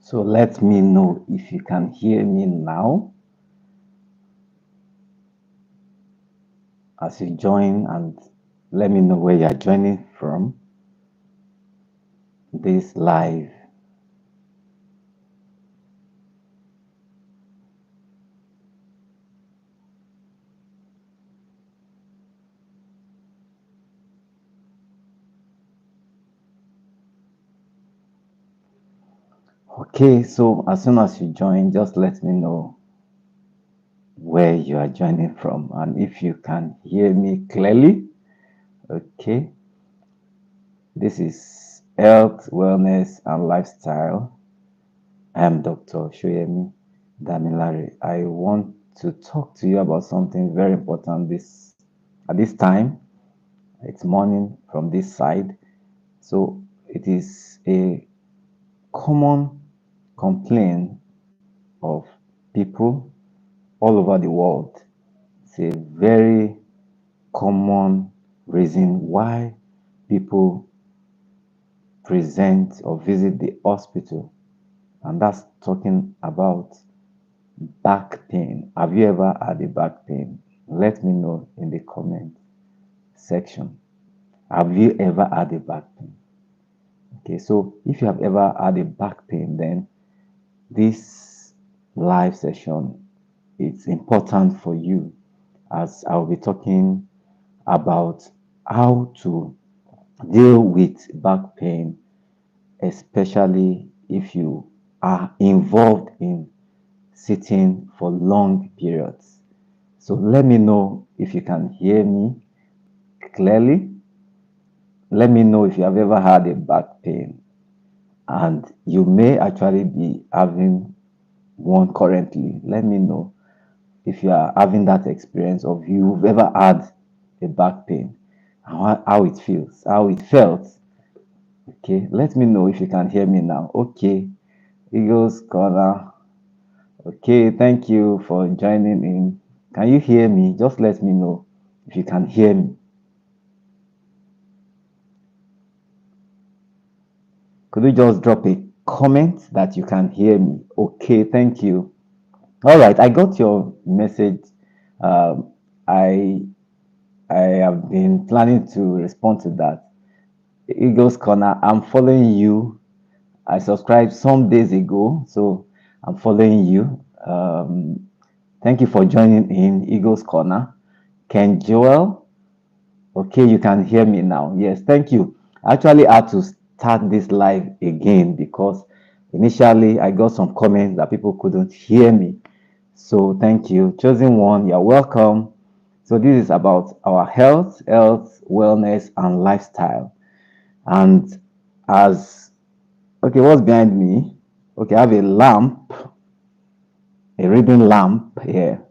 So let me know if you can hear me now as you join, and let me know where you are joining from this live. Okay, so as soon as you join, just let me know where you are joining from and if you can hear me clearly. Okay, this is health, wellness, and lifestyle. I am Dr. Soyemi Damilare. I want to talk to you about something very important this at this time. It's morning from this side. So it is a common complaint of people all over the world. It's a very common reason why people present or visit the hospital, and that's talking about back pain. Have you ever had a back pain? Let me know in the comment section. Have you ever had a back pain? Okay, so if you have ever had a back pain, then this live session it's important for you, as I'll be talking about how to deal with back pain, especially if you are involved in sitting for long periods. So let me know if you can hear me clearly. Let me know if you have ever had a back pain, and you may actually be having one currently. Let me know if you are having that experience of you've ever had a back pain, how it feels, how it felt. Okay, let me know if you can hear me now. Okay, Eagles Corner. Okay, thank you for joining in. Can you hear me? Just let me know if you can hear me. Could you just drop a comment that you can hear me? Okay, thank you. All right, I got your message. Um, I I have been planning to respond to that. Eagles Corner, I'm following you. I subscribed some days ago, so I'm following you. Thank you for joining in Eagles Corner. Ken Joel, okay, you can hear me now. Yes, thank you. I actually had to start this live again because initially I got some comments that people couldn't hear me. So thank you. Chosen one, you're welcome. So this is about our health, wellness, and lifestyle. And as okay, what's behind me? Okay, I have a lamp, a reading lamp here.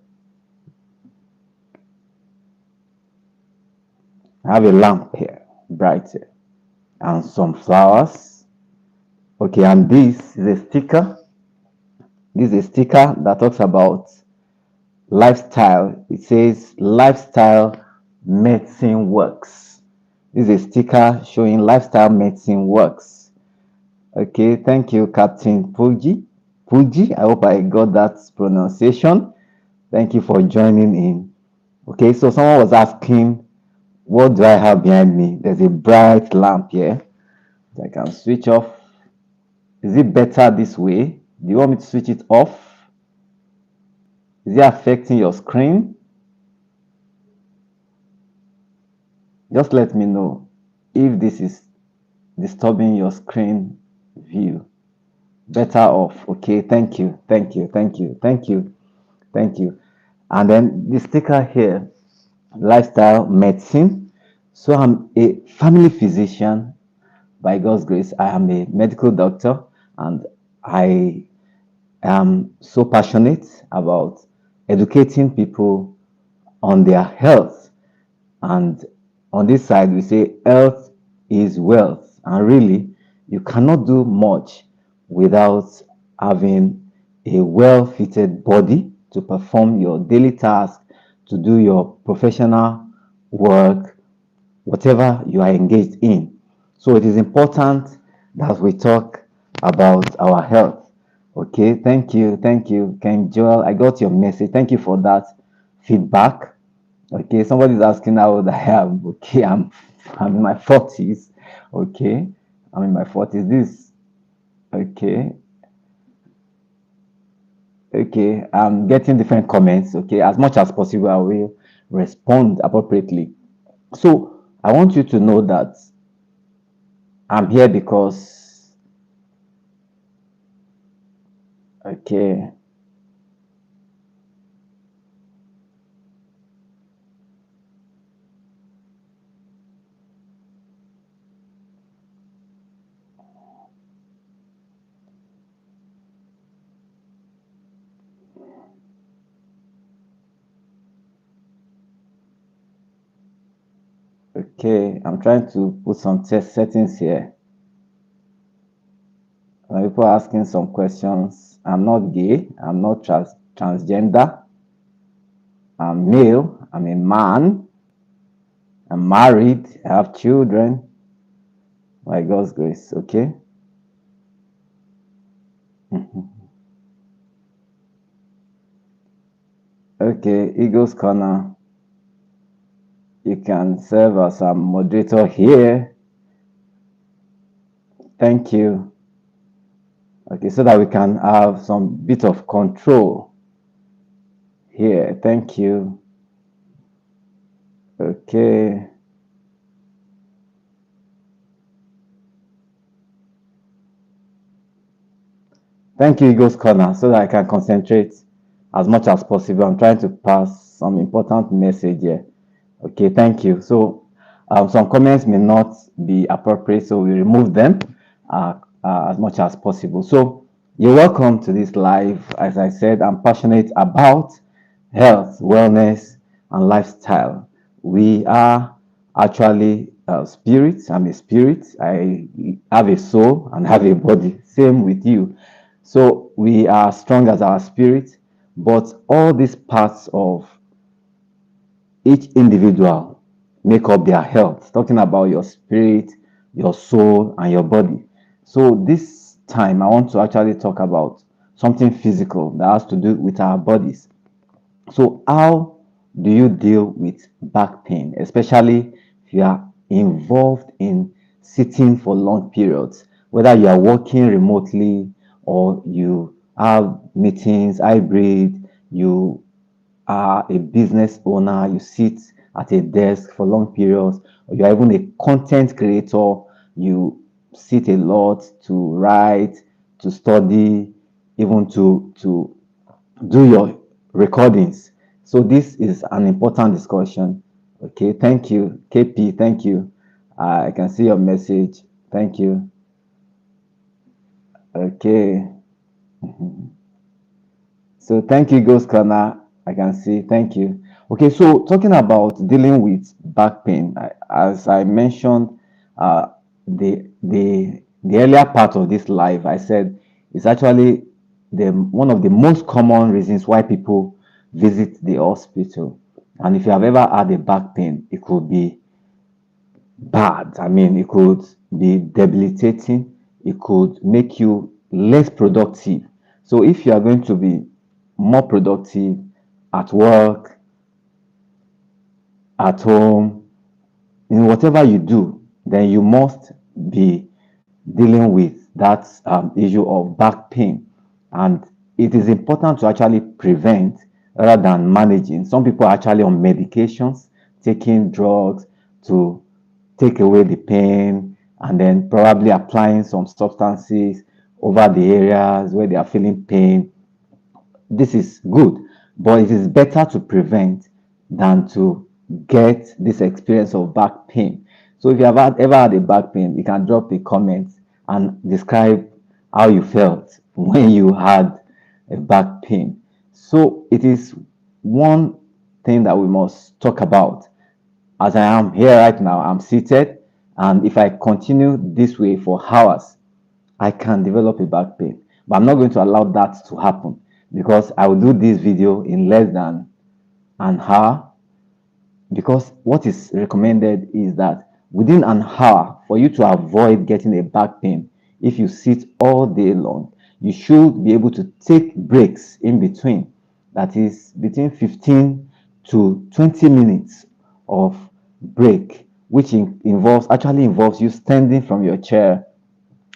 I have a lamp here, bright here, and some flowers. Okay, and this is a sticker. This is a sticker that talks about lifestyle. It says lifestyle medicine works. This is a sticker showing lifestyle medicine works. Okay, thank you, Captain Pulji. Pulji, I hope I got that pronunciation. Thank you for joining in. Okay, so someone was asking, what do I have behind me? There's a bright lamp here. I can switch off. Is it better this way? Do you want me to switch it off? Is it affecting your screen? Just let me know if this is disturbing your screen view. Better off. Okay, thank you, thank you, thank you, thank you, thank you. And then the sticker here, lifestyle medicine. So I'm a family physician. By God's grace, I am a medical doctor, and I am so passionate about educating people on their health. And on this side, we say health is wealth. And really, you cannot do much without having a well fitted body to perform your daily tasks, to do your professional work, whatever you are engaged in. So it is important that we talk about our health. Okay, thank you, Ken Joel. I got your message. Thank you for that feedback. Okay, somebody's asking how old I am. Okay, I'm in my 40s. Okay, I'm in my 40s. This okay, okay. I'm getting different comments. Okay, as much as possible, I will respond appropriately. So I want you to know that I'm here because okay, okay. I'm trying to put some test settings here. People are asking some questions. I'm not gay. I'm not transgender. I'm male. I'm a man. I'm married. I have children. By God's grace. Okay. Okay. Eagles Corner. You can serve as a moderator here. Thank you. Okay. So that we can have some bit of control here. Thank you. Okay. Thank you, Eagles Corner, so that I can concentrate as much as possible. I'm trying to pass some important message here. Okay, thank you. So, some comments may not be appropriate, so we remove them as much as possible. So, you're welcome to this live. As I said, I'm passionate about health, wellness, and lifestyle. We are actually spirits. I'm a spirit. I have a soul and have a body. Same with you. So we are strong as our spirit, but all these parts of each individual make up their health, talking about your spirit, your soul, and your body. So this time, I want to actually talk about something physical that has to do with our bodies. So, how do you deal with back pain, especially if you are involved in sitting for long periods, whether you are working remotely or you have meetings, hybrid, you are a business owner, you sit at a desk for long periods, or you are even a content creator, you sit a lot to write, to study, even to do your recordings. So this is an important discussion. Okay, thank you, KP. Thank you. I can see your message. Thank you. Okay. So thank you, Ghost Corner. I can see. Thank you. Okay, so talking about dealing with back pain, as I mentioned, uh, the earlier part of this live, I said it's actually the one of the most common reasons why people visit the hospital. And if you have ever had a back pain, it could be bad. I mean, it could be debilitating. It could make you less productive. So if you are going to be more productive at work, at home, in whatever you do, then you must be dealing with that issue of back pain. And it is important to actually prevent rather than managing. Some people are actually on medications, taking drugs to take away the pain, and then probably applying some substances over the areas where they are feeling pain. This is good, but it is better to prevent than to get this experience of back pain. So if you have ever had a back pain, you can drop a comment and describe how you felt when you had a back pain. So it is one thing that we must talk about. As I am here right now, I'm seated, and if I continue this way for hours, I can develop a back pain. But I'm not going to allow that to happen because I will do this video in less than an hour. Because what is recommended is that within an hour, for you to avoid getting a back pain, if you sit all day long, you should be able to take breaks in between. That is between 15 to 20 minutes of break, which actually involves you standing from your chair,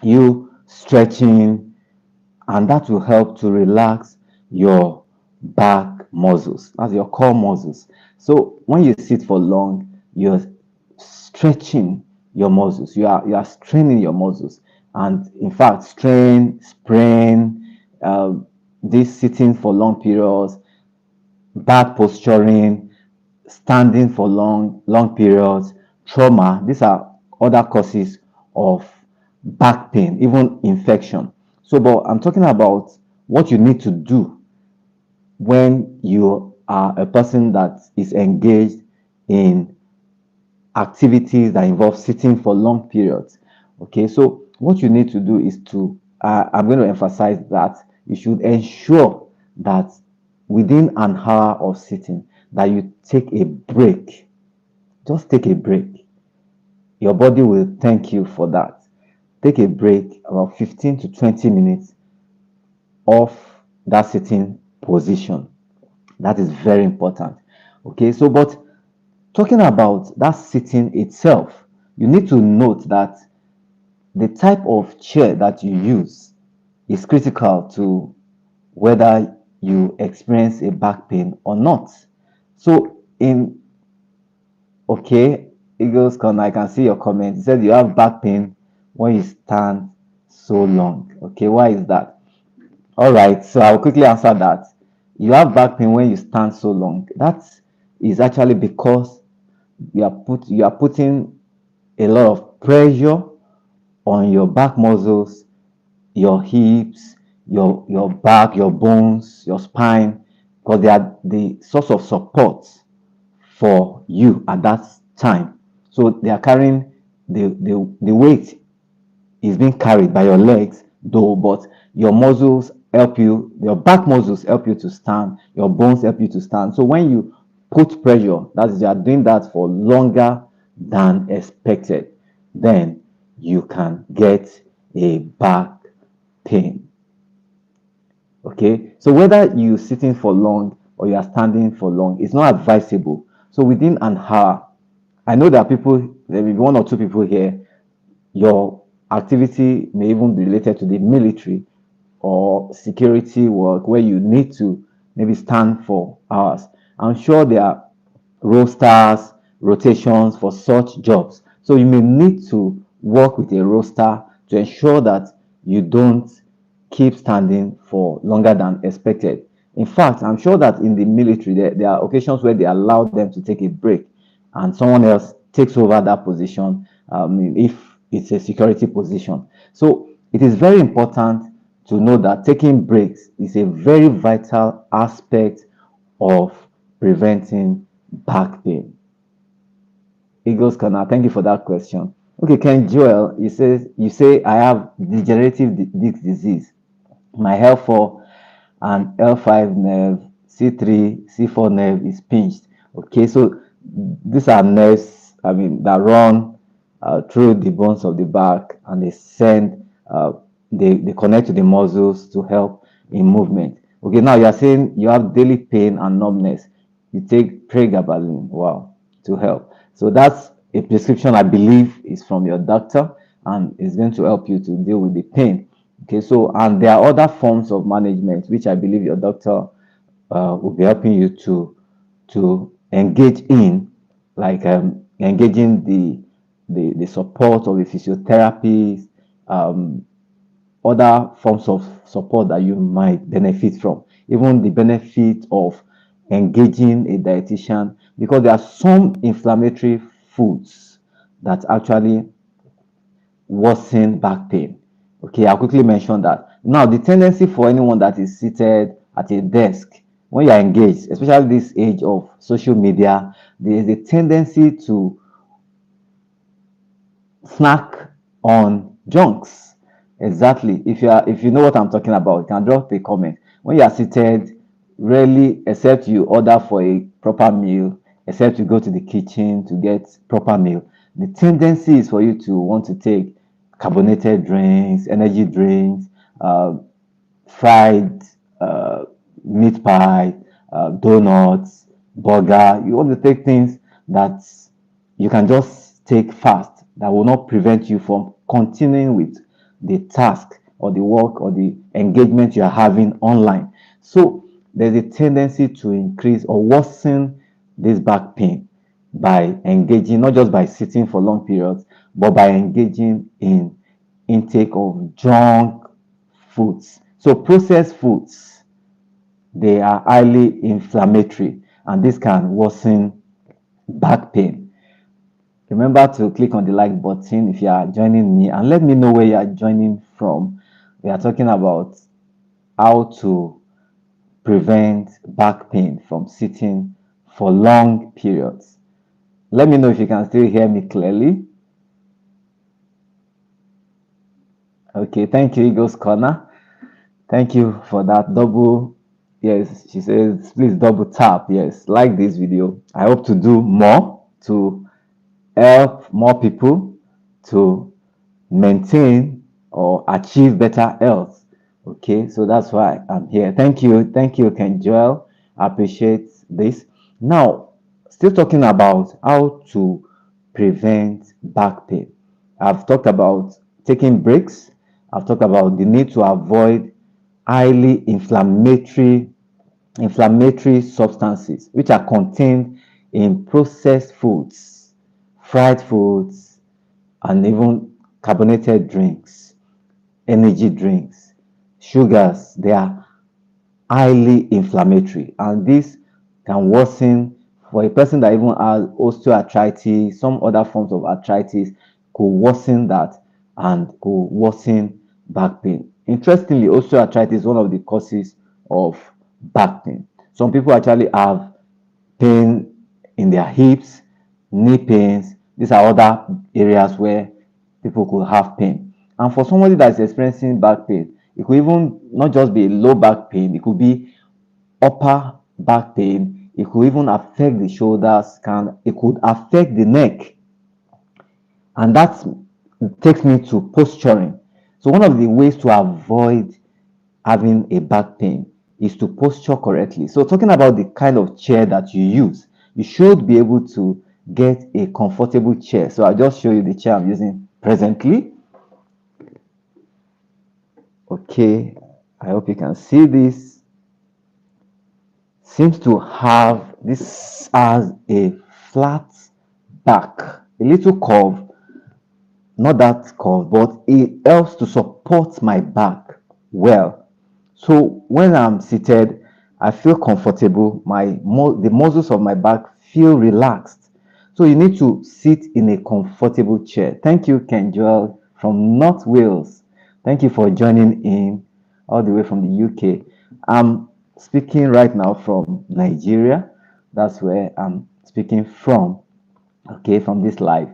you stretching, and that will help to relax your back muscles. That's your core muscles. So when you sit for long, you're stretching your muscles. You are straining your muscles, and in fact, sprain, this sitting for long periods, bad posturing, standing for long periods, trauma. These are other causes of back pain, even infection. So, but I'm talking about what you need to do when you are a person that is engaged in activities that involve sitting for long periods. Okay, so what you need to do is I'm going to emphasize that you should ensure that within an hour of sitting, that you take a break. Just take a break. Your body will thank you for that. Take a break about 15 to 20 minutes off that sitting position. That is very important. Okay, so but talking about that sitting itself, you need to note that the type of chair that you use is critical to whether you experience a back pain or not. So in okay, Eagles Con, I can see your comment. You said you have back pain when you stand so long. Okay, why is that? All right, so I'll quickly answer that. You have back pain when you stand so long. That is actually because you are putting a lot of pressure on your back muscles, your hips, your back, your bones, your spine, because they are the source of support for you at that time. So they are carrying the weight is being carried by your legs, though, but your muscles help you, your back muscles help you to stand, your bones help you to stand. So when you put pressure, that is, you are doing that for longer than expected, then you can get a back pain. Okay, so whether you sitting for long or you are standing for long, it's not advisable. So within an hour, I know there are people, there may be one or two people here, your activity may even be related to the military or security work where you need to maybe stand for hours. I'm sure there are rosters, rotations for such jobs. So you may need to work with a roster to ensure that you don't keep standing for longer than expected. In fact, I'm sure that in the military, there are occasions where they allow them to take a break and someone else takes over that position if it's a security position. So it is very important to know that taking breaks is a very vital aspect of preventing back pain. Eagles Corner, thank you for that question. Okay, Ken Joel, you say I have degenerative disc disease. My L4 and L5 nerve, C3, C4 nerve is pinched. Okay, so these are nerves, that run through the bones of the back, and they connect to the muscles to help in movement. Okay, now you are saying you have daily pain and numbness. You take pregabalin, wow, to help. So that's a prescription I believe is from your doctor and is going to help you to deal with the pain. Okay, so and there are other forms of management which I believe your doctor will be helping you to engage in, like engaging the support of a physiotherapist, other forms of support that you might benefit from, even the benefit of engaging a dietitian, because there are some inflammatory foods that actually worsen back pain. Okay, I'll quickly mention that. Now, the tendency for anyone that is seated at a desk, when you are engaged, especially this age of social media, there is a tendency to snack on junks. Exactly. If you know what I'm talking about, you can drop a comment. When you are seated, rarely, except you order for a proper meal, except you go to the kitchen to get proper meal, the tendency is for you to want to take carbonated drinks, energy drinks, fried uh, meat pie, donuts, burger. You want to take things that you can just take fast that will not prevent you from continuing with the task or the work or the engagement you are having online. So there's a tendency to increase or worsen this back pain by engaging, not just by sitting for long periods, but by engaging in intake of junk foods. So processed foods, they are highly inflammatory and this can worsen back pain. Remember to click on the like button if you are joining me and let me know where you are joining from. We are talking about how to prevent back pain from sitting for long periods. Let me know if you can still hear me clearly. Okay, thank you, Eagles Corner. Thank you for that double. Yes, she says, please double tap. Yes, like this video. I hope to do more to help more people to maintain or achieve better health. Okay, so that's why I'm here. Thank you, Ken Joel. I appreciate this. Now, still talking about how to prevent back pain. I've talked about taking breaks. I've talked about the need to avoid highly inflammatory substances which are contained in processed foods, fried foods, and even carbonated drinks, energy drinks, sugars. They are highly inflammatory, and this can worsen for a person that even has osteoarthritis, some other forms of arthritis could worsen that and could worsen back pain. Interestingly, osteoarthritis is one of the causes of back pain. Some people actually have pain in their hips, knee pains. These are other areas where people could have pain. And for somebody that's experiencing back pain, it could even not just be low back pain, it could be upper back pain. It could even affect the shoulders, it could affect the neck. And that takes me to posturing. So one of the ways to avoid having a back pain is to posture correctly. So talking about the kind of chair that you use, you should be able to get a comfortable chair. So I'll just show you the chair I'm using presently. Okay, I hope you can see this. Seems to have, this has a flat back, a little curve, not that curve, but it helps to support my back well. So when I'm seated, I feel comfortable. The muscles of my back feel relaxed. So you need to sit in a comfortable chair. Thank you, Ken Joel from North Wales. Thank you for joining in all the way from the UK. I'm speaking right now from Nigeria. That's where I'm speaking from. Okay, from this live.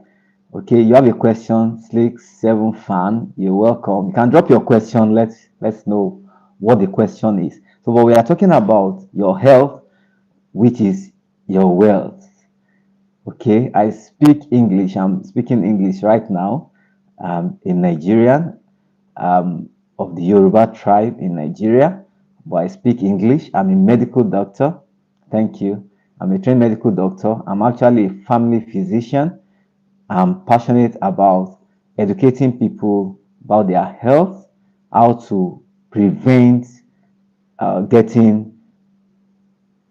Okay, you have a question, Slick7 fan. You're welcome. You can drop your question. Let's know what the question is. So, but we are talking about your health, which is your wealth. Okay, I speak English. I'm speaking English right now. In Nigerian, of the Yoruba tribe in Nigeria, but I speak English. I'm a medical doctor. Thank you. I'm a trained medical doctor. I'm actually a family physician. I'm passionate about educating people about their health, how to prevent getting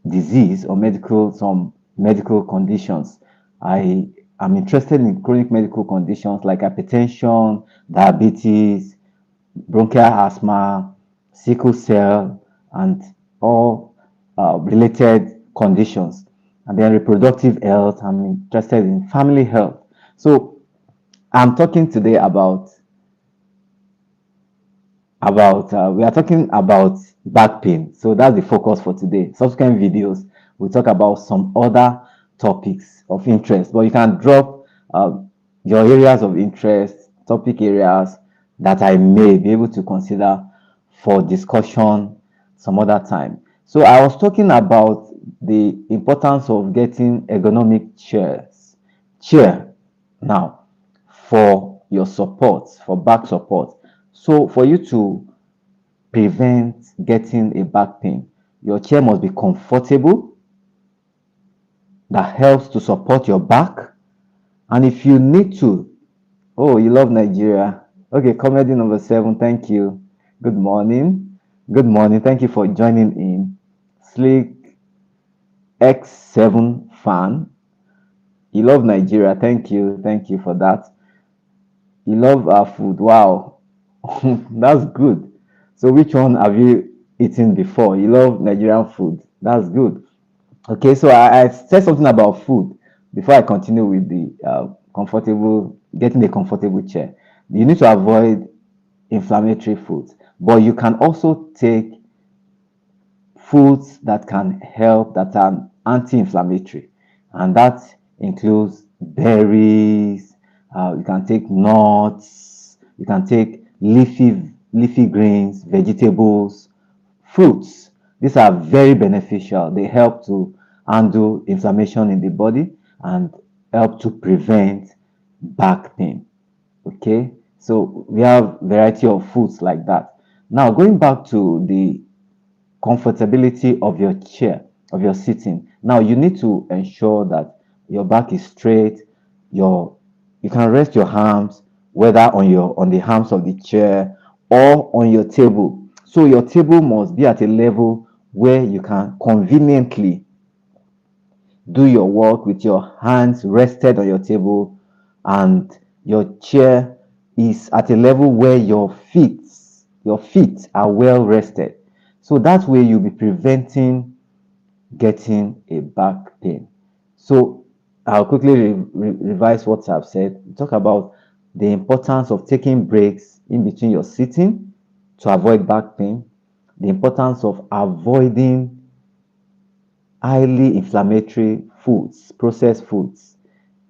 disease or some medical conditions. I am interested in chronic medical conditions like hypertension, diabetes, bronchial asthma, sickle cell, and all related conditions. And then reproductive health. I'm interested in family health. So I'm talking today we are talking about back pain. So that's the focus for today. Subsequent videos, we'll talk about some other topics of interest, but you can drop your areas of interest, topic areas that I may be able to consider for discussion some other time. So I was talking about the importance of getting ergonomic chair now for your support, for back support. So for you to prevent getting a back pain. Your chair must be comfortable, that helps to support your back. And if you need to, oh, you love Nigeria. Okay, comedy number 7. Thank you. Good morning. Good morning. Thank you for joining in. Slick X7 fan. You love Nigeria. Thank you. Thank you for that. You love our food. Wow. That's good. So, which one have you eaten before? You love Nigerian food. That's good. Okay, so I said something about food before I continue with the getting a comfortable chair. You need to avoid inflammatory foods, but you can also take foods that can help, that are anti-inflammatory, and that includes berries. You can take nuts. You can take leafy greens, vegetables, fruits. These are very beneficial. They help to handle inflammation in the body and help to prevent back pain. Okay, so we have variety of foods like that. Now, going back to the comfortability of your chair, of your sitting. Now you need to ensure that your back is straight. Your You can rest your arms whether on the arms of the chair or on your table. So your table must be at a level where you can conveniently do your work with your hands rested on your table, and your chair is at a level where your feet are well rested. So that way you'll be preventing getting a back pain. So I'll quickly revise what I've said. Talk about the importance of taking breaks in between your sitting to avoid back pain, the importance of avoiding highly inflammatory foods, processed foods,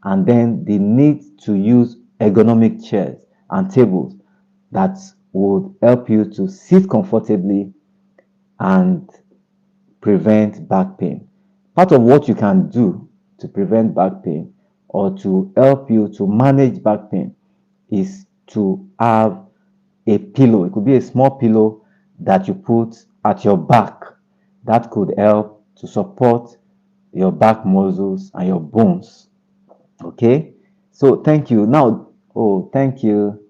and then the need to use ergonomic chairs and tables that would help you to sit comfortably and prevent back pain. Part of what you can do to prevent back pain or to help you to manage back pain is to have a pillow. It could be a small pillow that you put at your back that could help to support your back muscles and your bones. Okay, so thank you. Now, oh, thank you,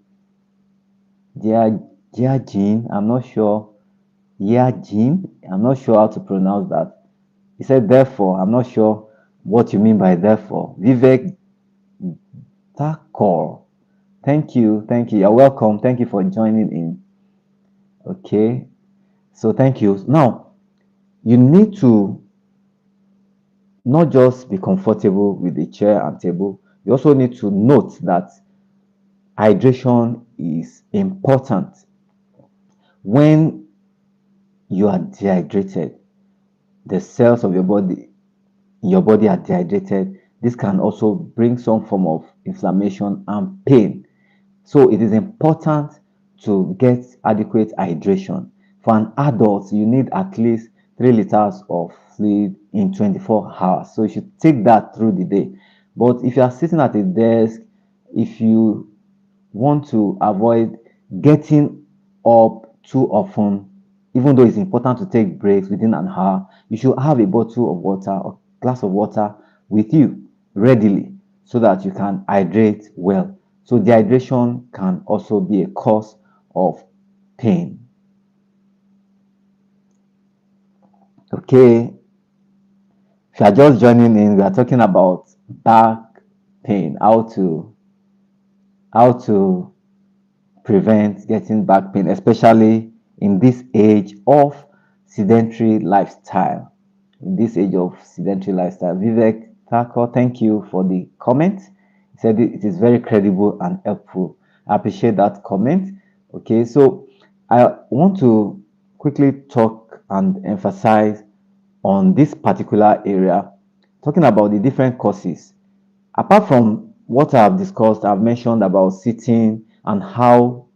dear, dear Jean. I'm not sure. Yeah, Jean. I'm not sure how to pronounce that. He said, therefore, I'm not sure what you mean by therefore. Vivek Thakur. Thank you. Thank you. You're welcome. Thank you for joining in. Okay. So thank you. Now, you need to not just be comfortable with the chair and table. You also need to note that hydration is important. When you are dehydrated, the cells of your body are dehydrated. This can also bring some form of inflammation and pain. So it is important to get adequate hydration. For an adult, you need at least 3 liters of fluid in 24 hours. So you should take that through the day. But if you are sitting at a desk, if you want to avoid getting up too often, even though it's important to take breaks within an hour, you should have a bottle of water or glass of water with you readily so that you can hydrate well. So dehydration can also be a cause of pain. Okay, if you are just joining in, we are talking about back pain, how to prevent getting back pain, especially in this age of sedentary lifestyle. In this age of sedentary lifestyle, Vivek Thakur, thank you for the comment. He said it is very credible and helpful. I appreciate that comment. Okay, so I want to quickly talk and emphasize on this particular area, talking about the different causes. Apart from what I have discussed, I've mentioned about sitting and how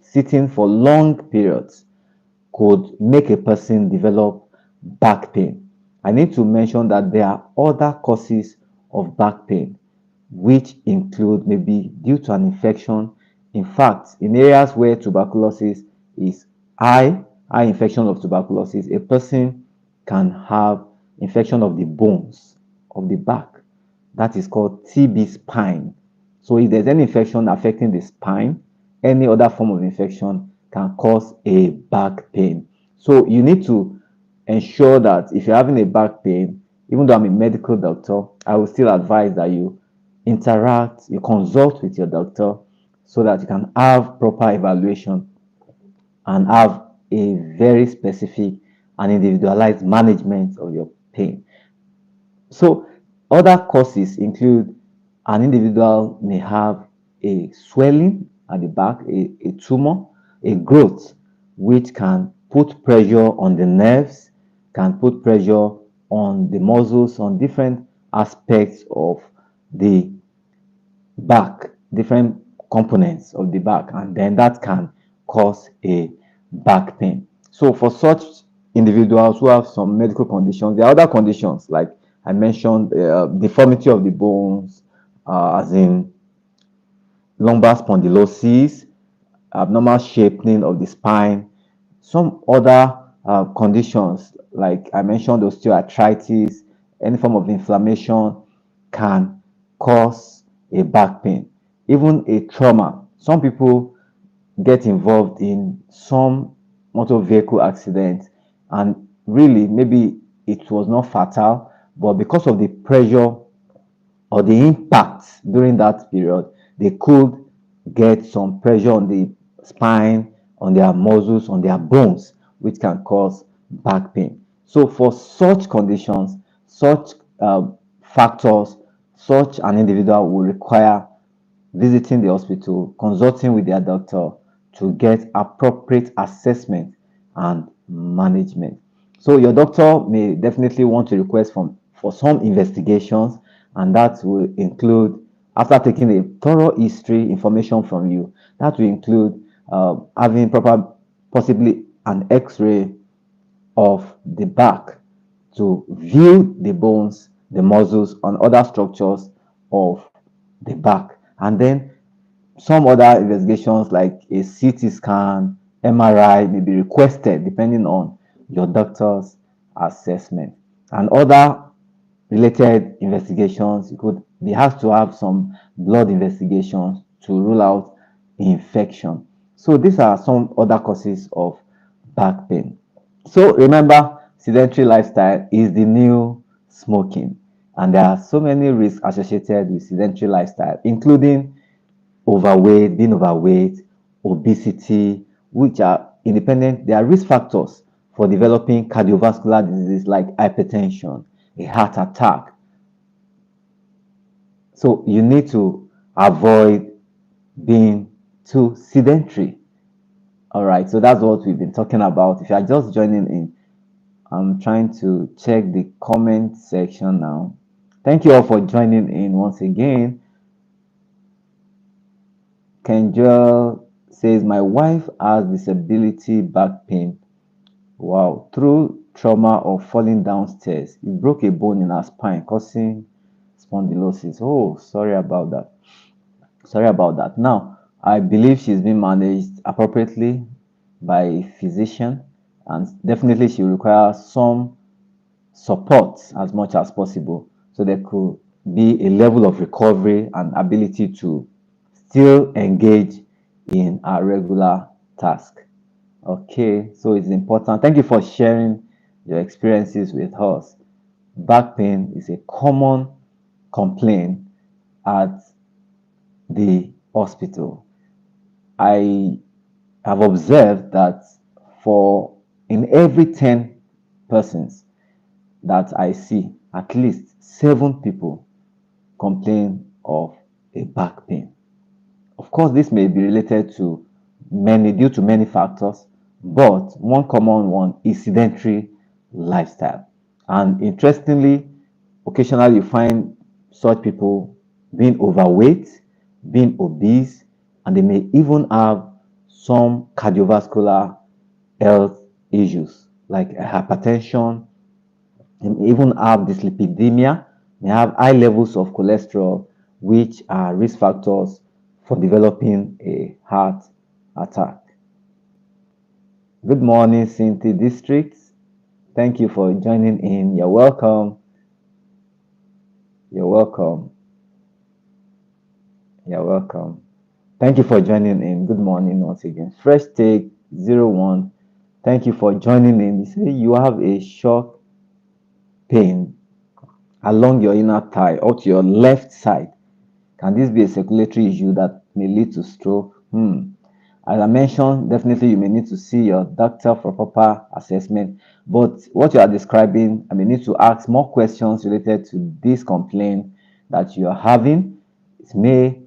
sitting for long periods could make a person develop back pain. I need to mention that there are other causes of back pain, which include maybe due to an infection. In fact, in areas where tuberculosis is high, high infection of tuberculosis, a person can have infection of the bones of the back. That is called TB spine. So if there's any infection affecting the spine, any other form of infection can cause a back pain. So you need to ensure that if you're having a back pain, even though I'm a medical doctor, I will still advise that you interact, you consult with your doctor so that you can have proper evaluation and have a very specific and individualized management of your pain. So, other causes include an individual may have a swelling at the back, a tumor, a growth, which can put pressure on the nerves, can put pressure on the muscles, on different aspects of the back, different components of the back, and then that can cause a back pain. So, for such individuals who have some medical conditions, there are other conditions like I mentioned, deformity of the bones, as in lumbar spondylosis, abnormal shaping of the spine, some other conditions like I mentioned, osteoarthritis, any form of inflammation can cause a back pain, even a trauma. Some people get involved in some motor vehicle accident and really maybe it was not fatal, but because of the pressure or the impact during that period, they could get some pressure on the spine, on their muscles, on their bones, which can cause back pain. So, for such conditions, such factors, such an individual will require visiting the hospital, consulting with their doctor to get appropriate assessment and management. So your doctor may definitely want to request for some investigations, and that will include, after taking a thorough history information from you, that will include having proper, possibly an X-ray of the back to view the bones, the muscles, and other structures of the back. And then some other investigations like a CT scan, MRI may be requested depending on your doctor's assessment. And other related investigations, you could be asked to have some blood investigations to rule out infection. So these are some other causes of back pain. So remember, sedentary lifestyle is the new smoking, and there are so many risks associated with sedentary lifestyle, including being overweight, obesity, which are independent. They are risk factors for developing cardiovascular diseases like hypertension, a heart attack. So you need to avoid being too sedentary. All right, so that's what we've been talking about. If you are just joining in, I'm trying to check the comment section now. Thank you all for joining in once again. Kenjel says, my wife has disability back pain. Wow, through trauma of falling downstairs. It broke a bone in her spine, causing spondylosis. Oh, sorry about that. Sorry about that. Now, I believe she's been managed appropriately by a physician, and definitely she will require some support as much as possible so there could be a level of recovery and ability to still engage in our regular task. Okay, so it's important. Thank you for sharing your experiences with us. Back pain is a common complaint at the hospital. I have observed that for in every 10 persons that I see, at least 7 people complain of a back pain. Of course, this may be related to due to many factors, but one common one is sedentary lifestyle. And interestingly, occasionally you find such people being overweight, being obese, and they may even have some cardiovascular health issues like hypertension, they may even have dyslipidemia, may have high levels of cholesterol, which are risk factors for developing a heart attack. Good morning, Cinti District. Thank you for joining in. You're welcome. You're welcome. You're welcome. Thank you for joining in. Good morning once again. Fresh Take 01. Thank you for joining in. You say you have a shock pain along your inner thigh or to your left side. Can this be a circulatory issue that may lead to stroke? As I mentioned, definitely you may need to see your doctor for proper assessment. But what you are describing, I may need to ask more questions related to this complaint that you are having. It may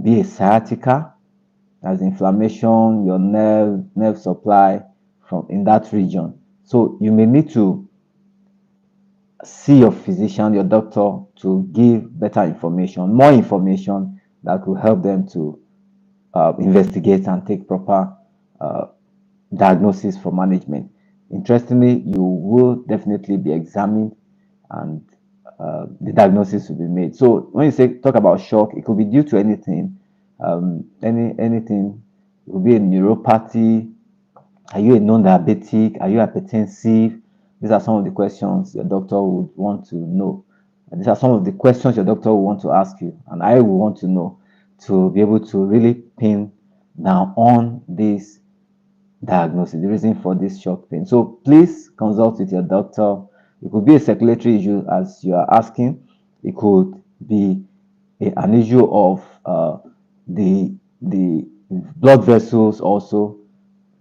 be a sciatica, as inflammation, your nerve supply from in that region. So you may need to see your physician, your doctor, to give better information, more information that will help them to investigate and take proper uh, diagnosis for management. Interestingly, you will definitely be examined and the diagnosis will be made. So when you say talk about shock, it could be due to anything, anything. It could be a neuropathy. Are you a non-diabetic? Are you hypertensive? These are some of the questions your doctor would want to know. And these are some of the questions your doctor will want to ask you, and I will want to know to be able to really pin down on this diagnosis, the reason for this shock pain. So please consult with your doctor. It could be a circulatory issue as you are asking. It could be an issue of the blood vessels also,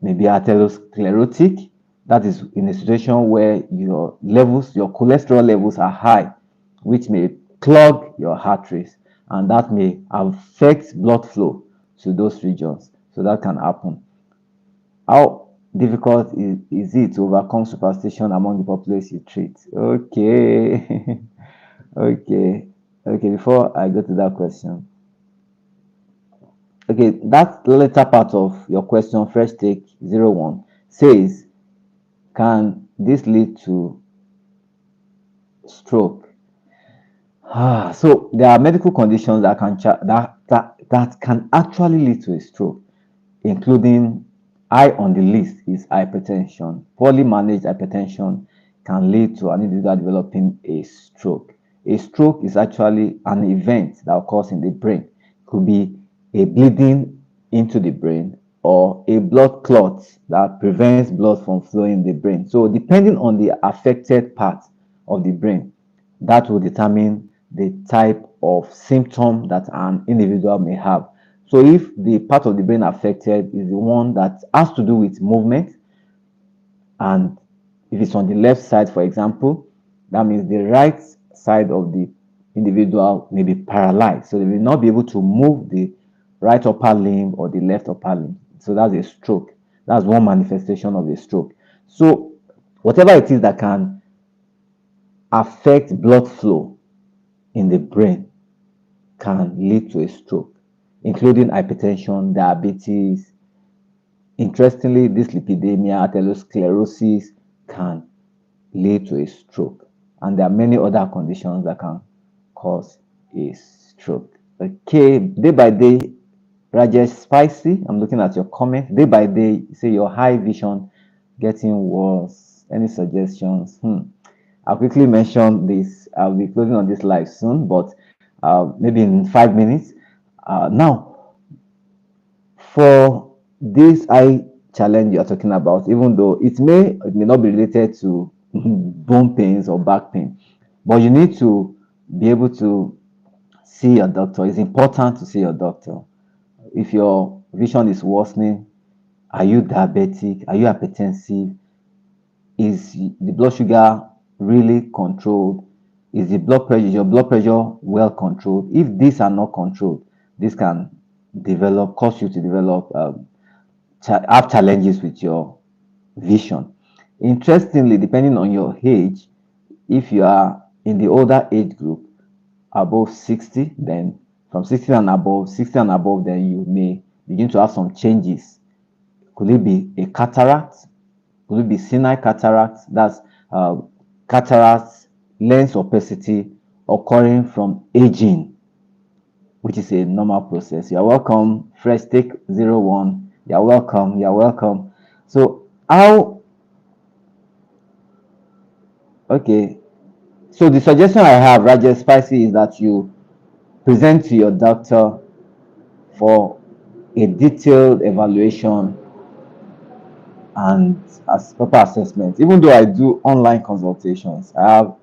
maybe atherosclerotic. That is in a situation where your cholesterol levels are high, which may clog your arteries, and that may affect blood flow to those regions. So that can happen. How difficult is it to overcome superstition among the populace you treat? Okay. Okay. Okay, before I go to that question. Okay, that later part of your question, Fresh Take 01, says, can this lead to stroke? So there are medical conditions that that can actually lead to a stroke, including high on the list is hypertension. Poorly managed hypertension can lead to an individual developing a stroke. A stroke is actually an event that occurs in the brain. It could be a bleeding into the brain or a blood clot that prevents blood from flowing in the brain. So depending on the affected part of the brain, that will determine the type of symptom that an individual may have. So if the part of the brain affected is the one that has to do with movement, and if it's on the left side, for example, that means the right side of the individual may be paralyzed. So they will not be able to move the right upper limb or the left upper limb. So that's a stroke. That's one manifestation of a stroke. So whatever it is that can affect blood flow in the brain can lead to a stroke, including hypertension, diabetes. Interestingly, dyslipidemia, atherosclerosis can lead to a stroke. And there are many other conditions that can cause a stroke. Okay, day by day, Rajesh Spicy, I'm looking at your comment. Day by day, you say your high vision getting worse. Any suggestions? I'll quickly mention this. I'll be closing on this live soon, but maybe in 5 minutes. Now, for this eye challenge you're talking about, even though it may not be related to bone pains or back pain, but you need to be able to see your doctor. It's important to see your doctor. If your vision is worsening, are you diabetic? Are you hypertensive? Is the blood sugar really controlled? Is your blood pressure well controlled? If these are not controlled, this can cause you to develop have challenges with your vision. Interestingly, depending on your age, if you are in the older age group above 60, then from 60 and above, then you may begin to have some changes. Could it be a cataract? Could it be senile cataract? That's uh, cataract lens opacity occurring from aging, which is a normal process. You're welcome. Fresh Take 01. You're welcome. You're welcome. So how okay. So the suggestion I have, Rajesh Spicy, is that you present to your doctor for a detailed evaluation and as proper assessment. Even though I do online consultations, I have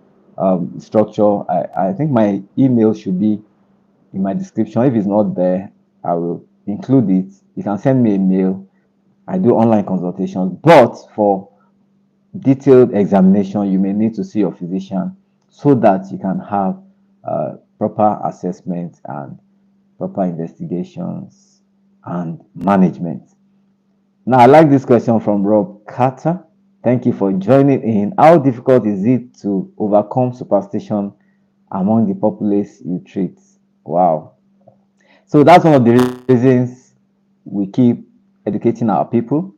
structure. I think my email should be in my description. If it's not there, I will include it. You can send me a mail. I do online consultations, but for detailed examination, you may need to see your physician so that you can have proper assessment and proper investigations and management. Now, I like this question from Rob Carter. Thank you for joining in. How difficult is it to overcome superstition among the populace you treat? Wow. So that's one of the reasons we keep educating our people.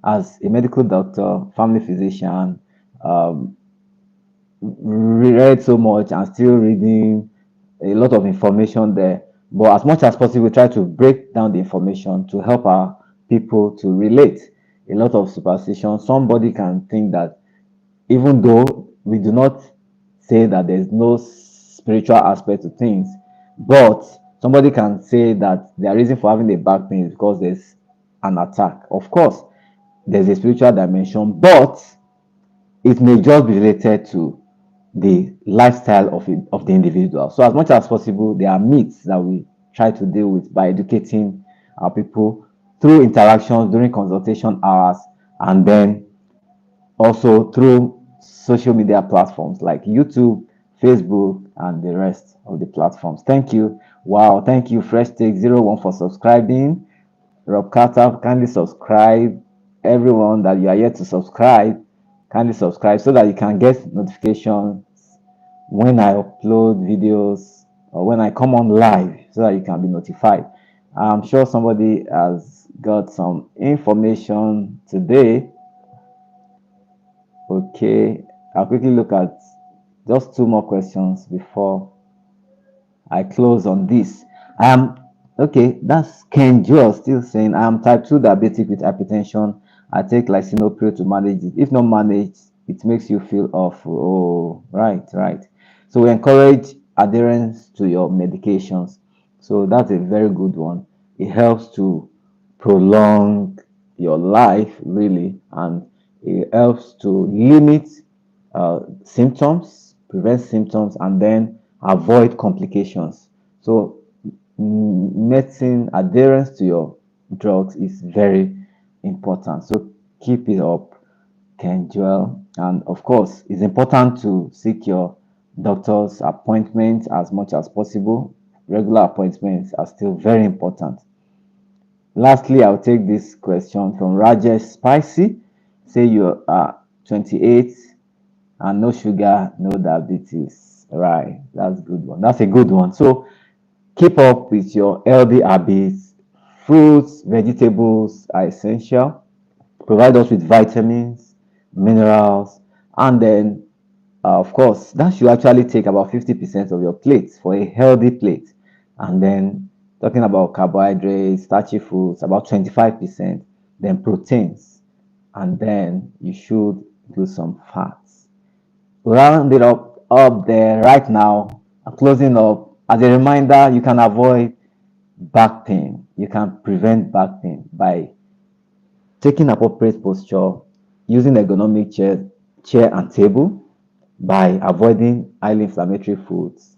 As a medical doctor, family physician, um, read so much and still reading a lot of information there. But as much as possible, we try to break down the information to help our people to relate. A lot of superstition. Somebody can think that even though we do not say that there's no spiritual aspect to things, but somebody can say that their reason for having a back pain is because there's an attack. Of course, there's a spiritual dimension, but it may just be related to the lifestyle of the individual. So, as much as possible, there are myths that we try to deal with by educating our people through interactions during consultation hours and then also through social media platforms like YouTube, Facebook, and the rest of the platforms. Thank you. Wow. Thank you, Fresh Take 01, for subscribing. Rob Carter, kindly subscribe. Everyone that you are yet to subscribe, kindly subscribe so that you can get notifications when I upload videos or when I come on live so that you can be notified. I'm sure somebody has got some information today. Okay, I'll quickly look at just two more questions before I close on this. Okay, that's Ken Joel still saying I am type 2 diabetic with hypertension. I take lisinopril to manage it. If not managed, it makes you feel awful. Oh, right, right. So we encourage adherence to your medications. So that's a very good one. It helps to prolong your life, really, and it helps to limit symptoms, prevent symptoms, and then avoid complications. So, medicine adherence to your drugs is very important. So, keep it up, Ken Joel. And of course, it's important to seek your doctor's appointment as much as possible. Regular appointments are still very important. Lastly, I'll take this question from Rajesh Spicy. Say you are 28 and no sugar, no diabetes. Right, that's a good one. That's a good one. So keep up with your healthy habits. Fruits, vegetables are essential. Provide us with vitamins, minerals, and then, of course, that should actually take about 50% of your plate for a healthy plate. And then, talking about carbohydrates, starchy foods, about 25%, then proteins, and then you should include some fats. Round it up there right now. I'm closing up. As a reminder, you can avoid back pain. You can prevent back pain by taking appropriate posture, using ergonomic chair and table, by avoiding highly inflammatory foods,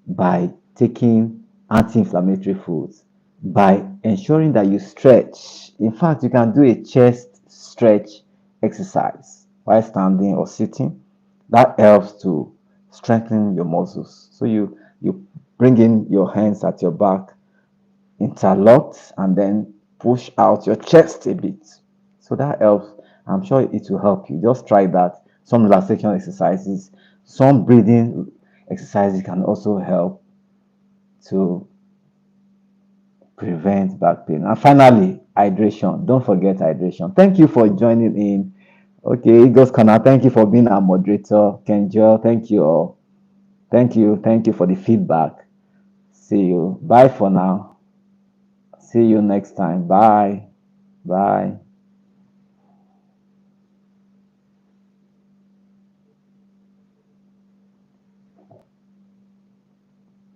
by taking anti-inflammatory foods, by ensuring that you stretch. In fact, you can do a chest stretch exercise while standing or sitting. That helps to strengthen your muscles. So you bring in your hands at your back, interlocked, and then push out your chest a bit. So that helps. I'm sure it will help you. Just try that. Some relaxation exercises, some breathing exercises can also help to prevent back pain. And finally, hydration. Don't forget hydration. Thank you for joining in. Okay, Eagles Corner, thank you for being our moderator. Kenjo, thank you all. Thank you. Thank you for the feedback. See you. Bye for now. See you next time. Bye. Bye.